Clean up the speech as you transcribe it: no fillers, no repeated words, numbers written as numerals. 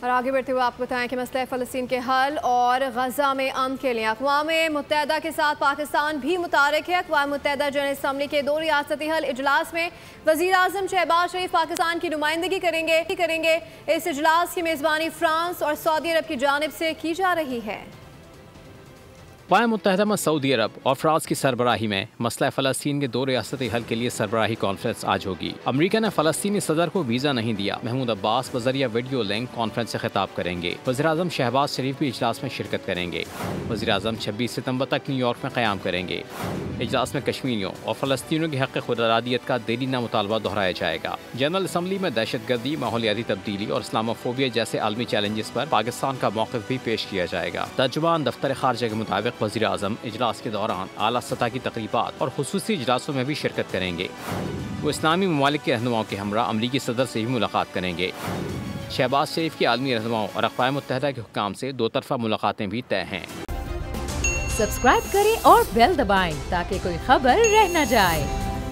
और आगे बढ़ते हुए आपको बताएं कि मसला फ़लस्तीन के हल और गजा में अमन के लिए अक़वाम मुत्तहिदा के साथ पाकिस्तान भी मुतारिक है। अक़वाम मुत्तहिदा जनरल असम्बली के 2 रियासती हल इजलास में वज़ीर आज़म शहबाज शरीफ पाकिस्तान की नुमाइंदगी करेंगे। इस इजलास की मेज़बानी फ्रांस और सऊदी अरब की जानिब से की जा रही है। अक़वाम मुत्तहिदा में सऊदी अरब और फ्रांस की सरबराही में मसला फ़लस्तीन के 2 रियासती हल के लिए सरबराही कॉन्फ्रेंस आज होगी। अमरीका ने फ़लस्तीनी सदर को वीज़ा नहीं दिया। महमूद अब्बास बज़रिया वीडियो लिंक कॉन्फ्रेंस से खिताब करेंगे। वज़ीर आज़म शहबाज शरीफ भी इजलास में शिरकत करेंगे। वज़ीर आज़म 26 सितम्बर तक न्यूयॉर्क में क़याम करेंगे। इजलास में कश्मीरियों और फ़लस्तीनियों की हक़ खुदरादियत का देरीना मुतालबा दोहराया जाएगा। जनरल असम्बली में दहशतगर्दी, माहौलियाती तब्दीली और इस्लामोफोबिया जैसे आलमी चैलेंजेस पर पाकिस्तान का मौक़िफ़ भी पेश किया जाएगा। तर्जुमान दफ्तर ख़ारजा के मुताबिक वज़ीर आज़म इजलास के दौरान आला सतह की तक़रीबात और ख़ुसूसी इजलासों में भी शिरकत करेंगे। वो इस्लामी ममालिक के रहनुमाओं के हमरा अमरीकी सदर से भी मुलाकात करेंगे। शहबाज शरीफ की आलमी रहनुमाओं और अक़वाम मुत्तहिदा के हुक्काम से 2 तरफ़ा मुलाकातें भी तय हैं। सब्सक्राइब करें और बेल दबाएं ताकि कोई खबर रह न जाए।